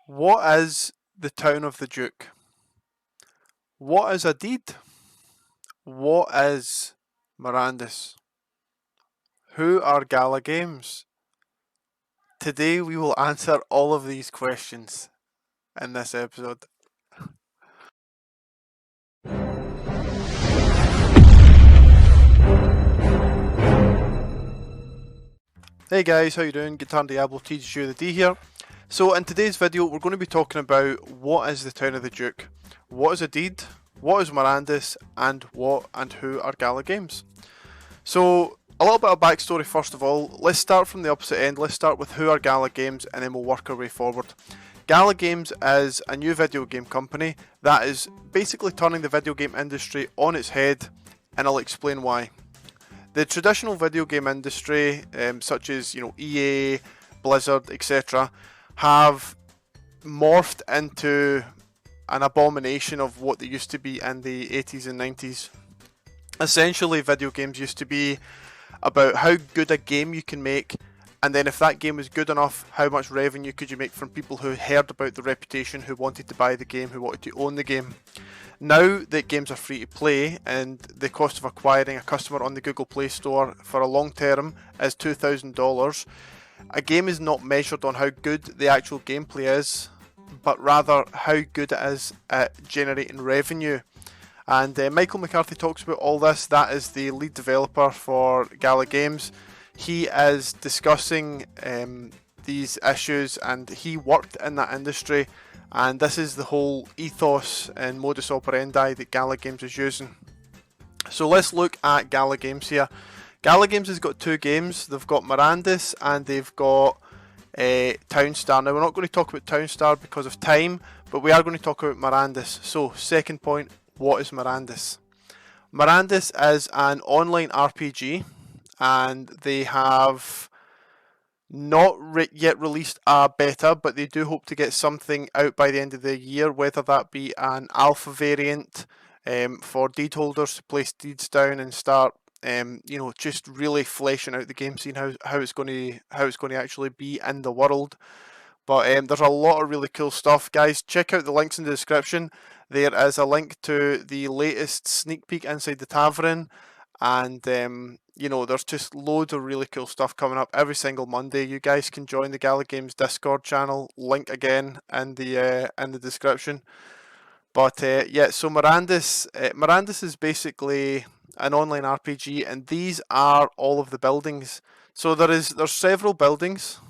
What is the town of the Duke? What is a deed? What is Mirandus? Who are Gala Games? Today we will answer all of these questions in this episode. Hey guys, how you doing? Guitar Diablo TGU the D here. So in today's video we're going to be talking about what is the town of the Duke, what is a deed, what is Mirandus, and what and who are Gala Games. So a little bit of backstory first of all. Let's start from the opposite end. Let's start with who are Gala Games and then we'll work our way forward. Gala Games is a new video game company that is basically turning the video game industry on its head, and I'll explain why. The traditional video game industry, such as EA, Blizzard, etc., have morphed into an abomination of what they used to be in the 80s and 90s. Essentially, video games used to be about how good a game you can make, and then if that game was good enough, how much revenue could you make from people who heard about the reputation, who wanted to buy the game, who wanted to own the game. Now that games are free to play and the cost of acquiring a customer on the Google Play Store for a long term is $2,000, a game is not measured on how good the actual gameplay is, but rather how good it is at generating revenue. And Michael McCarthy talks about all this. That is the lead developer for Gala Games. He is discussing these issues, and he worked in that industry, and this is the whole ethos and modus operandi that Gala Games is using. So let's look at Gala Games here. Gala Games has got two games. They've got Mirandus and they've got TownStar. Now we're not going to talk about TownStar because of time, but we are going to talk about Mirandus. So second point, what is Mirandus? Mirandus is an online RPG, and they have not yet released a beta, but they do hope to get something out by the end of the year, whether that be an alpha variant for deed holders to place deeds down and start just really fleshing out the game, seeing how it's going to actually be in the world. But there's a lot of really cool stuff, guys. Check out the links in the description. There is a link to the latest sneak peek inside the Tavern, and there's just loads of really cool stuff coming up every single Monday. You guys can join the Gala Games Discord channel. Link again in the description. But yeah, so Mirandus is basically an online RPG, and these are all of the buildings. So there's several buildings,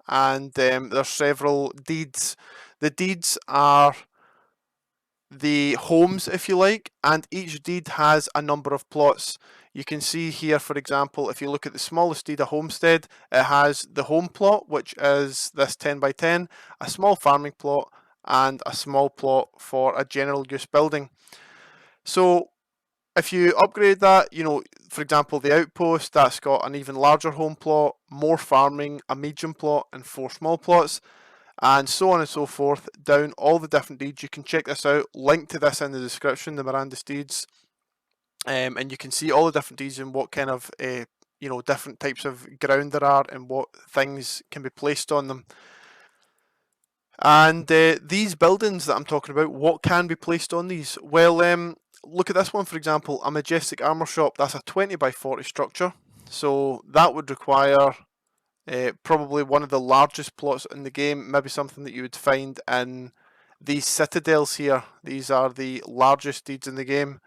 and there's several deeds. The deeds are the homes, if you like, and each deed has a number of plots. You can see here, for example, if you look at the smallest deed, a homestead, it has the home plot, which is this 10 by 10, a small farming plot, and a small plot for a general use building. So if you upgrade that, for example, the outpost, that's got an even larger home plot, more farming, a medium plot, and 4 small plots, and so on and so forth, down all the different deeds. You can check this out, link to this in the description, the Mirandus deeds, and you can see all the different deeds and what kind of different types of ground there are and what things can be placed on them. And these buildings that I'm talking about, what can be placed on these? Well, look at this one, for example, a majestic armor shop. That's a 20 by 40 structure, so that would require probably one of the largest plots in the game, maybe something that you would find in these citadels here. These are the largest deeds in the game.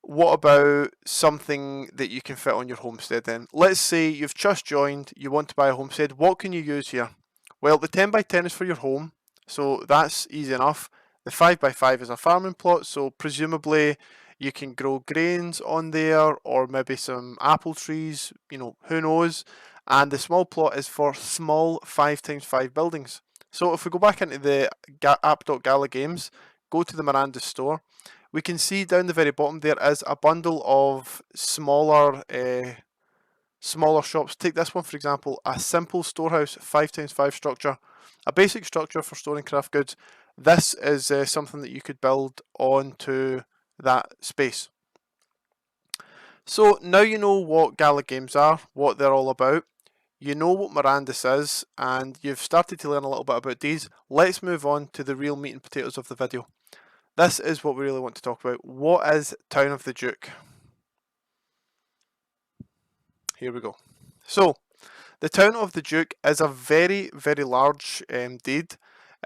What about something that you can fit on your homestead then? Let's say you've just joined, you want to buy a homestead. What can you use here? Well, the 10 by 10 is for your home, so that's easy enough. The 5 by 5 is a farming plot, so presumably you can grow grains on there, or maybe some apple trees, who knows. And the small plot is for small 5x5 buildings. So if we go back into the app.gala games, go to the Mirandus store, we can see down the very bottom there is a bundle of smaller shops. Take this one, for example, a simple storehouse 5x5 structure, a basic structure for storing craft goods. This is something that you could build onto that space. So now you know what Gala Games are, what they're all about. you know what Mirandus is, and you've started to learn a little bit about these. Let's move on to the real meat and potatoes of the video. This is what we really want to talk about. What is Town of the Duke? Here we go. So, the Town of the Duke is a very, very large deed.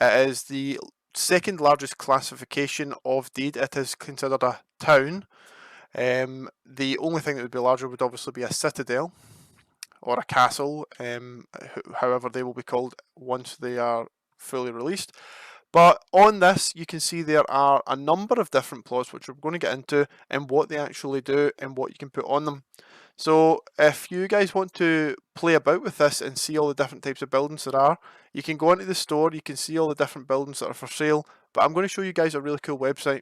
It is the second largest classification of deed. It is considered a town. The only thing that would be larger would obviously be a citadel or a castle, however they will be called once they are fully released. But on this, you can see there are a number of different plots which we're going to get into and what they actually do and what you can put on them. So if you guys want to play about with this and see all the different types of buildings there are, you can go into the store, you can see all the different buildings that are for sale, but I'm going to show you guys a really cool website.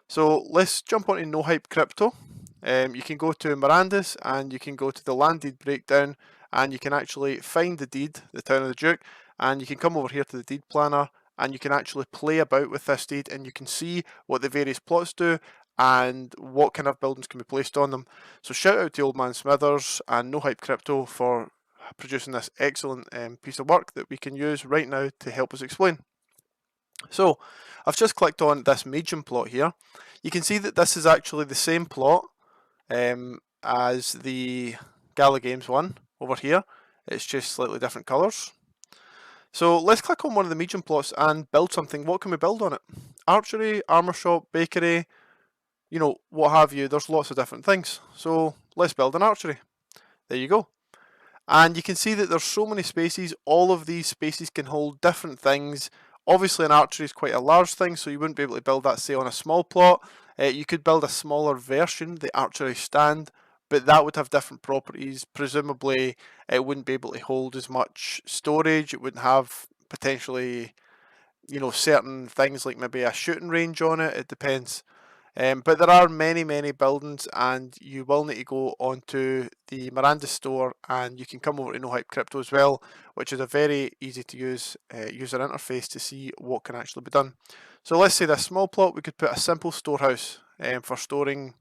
So let's jump onto Nohypecrypto. You can go to Mirandus and you can go to the land deed breakdown and you can actually find the deed, the Town of the Duke, and you can come over here to the deed planner and you can actually play about with this deed and you can see what the various plots do and what kind of buildings can be placed on them. So shout out to Old Man Smithers and Nohypecrypto for producing this excellent piece of work that we can use right now to help us explain. So I've just clicked on this medium plot here. You can see that this is actually the same plot as the Gala Games one over here. It's just slightly different colours. So let's click on one of the medium plots and build something. What can we build on it? Archery, armour shop, bakery, you know, what have you. There's lots of different things. So let's build an archery. There you go. And you can see that there's so many spaces. All of these spaces can hold different things. Obviously an archery is quite a large thing, so you wouldn't be able to build that, say, on a small plot. You could build a smaller version, the archery stand, but that would have different properties. Presumably it wouldn't be able to hold as much storage. It wouldn't have potentially, you know, certain things like maybe a shooting range on it. It depends. But there are many, many buildings, and you will need to go onto the Mirandus store, and you can come over to Nohypecrypto as well, which is a very easy to use user interface to see what can actually be done. So let's say this small plot, we could put a simple storehouse for storing,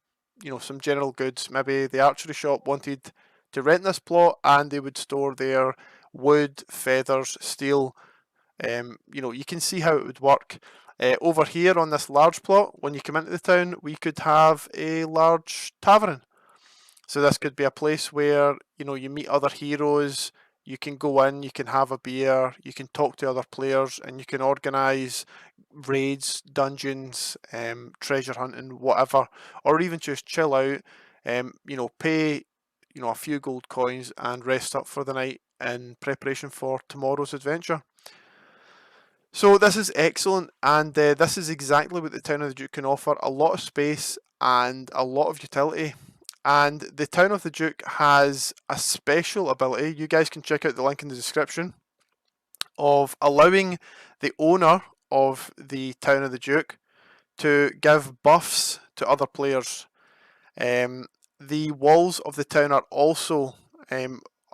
you know, some general goods. Maybe the archery shop wanted to rent this plot, and they would store their wood, feathers, steel. You know, you can see how it would work. Over here on this large plot, when you come into the town, we could have a large tavern. So this could be a place where, you know, you meet other heroes, you can go in, you can have a beer, you can talk to other players, and you can organise raids, dungeons, treasure hunting, whatever, or even just chill out, you know, pay, you know, a few gold coins and rest up for the night in preparation for tomorrow's adventure. So this is excellent, and this is exactly what the Town of the Duke can offer: a lot of space and a lot of utility. And the Town of the Duke has a special ability, you guys can check out the link in the description, of allowing the owner of the Town of the Duke to give buffs to other players. The walls of the town are also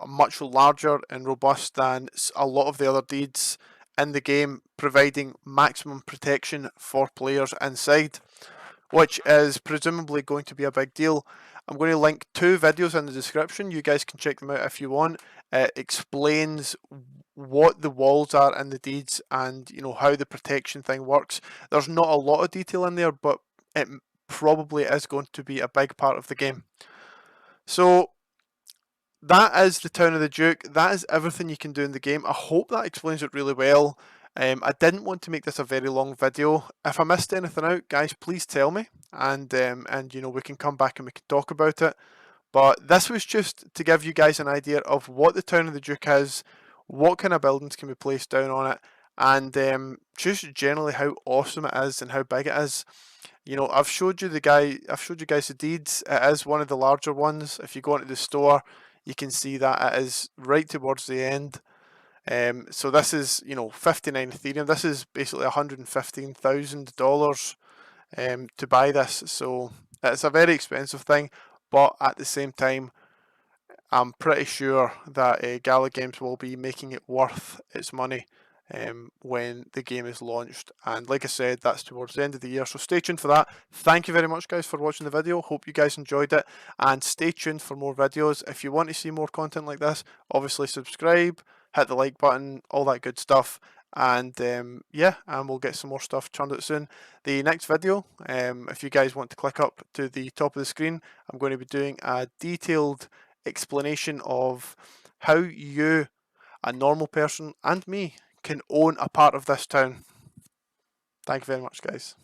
much larger and robust than a lot of the other deeds in the game, providing maximum protection for players inside, which is presumably going to be a big deal. I'm going to link two videos in the description. You guys can check them out if you want. It explains what the walls are in the deeds and, you know, how the protection thing works. There's not a lot of detail in there, but it probably is going to be a big part of the game. So that is the Town of the Duke. That is everything you can do in the game. I hope that explains it really well. I didn't want to make this a very long video. If I missed anything out, guys, please tell me, and you know, we can come back and we can talk about it. But this was just to give you guys an idea of what the Town of the Duke is, what kind of buildings can be placed down on it, and just generally how awesome it is and how big it is. You know, I've showed you guys the deeds. It is one of the larger ones. If you go into the store, you can see that it is right towards the end. So this is, you know, 59 Ethereum. This is basically $115,000 to buy this. So it's a very expensive thing, but at the same time, I'm pretty sure that Gala Games will be making it worth its money. when the game is launched. And like I said, that's towards the end of the year, so stay tuned for that. Thank you very much, guys, for watching the video. Hope you guys enjoyed it, and stay tuned for more videos. If you want to see more content like this, obviously subscribe, hit the like button, all that good stuff. And yeah, and we'll get some more stuff churned out soon. The next video, if you guys want to click up to the top of the screen, I'm going to be doing a detailed explanation of how you, a normal person, and me, can own a part of this town. Thank you very much, guys.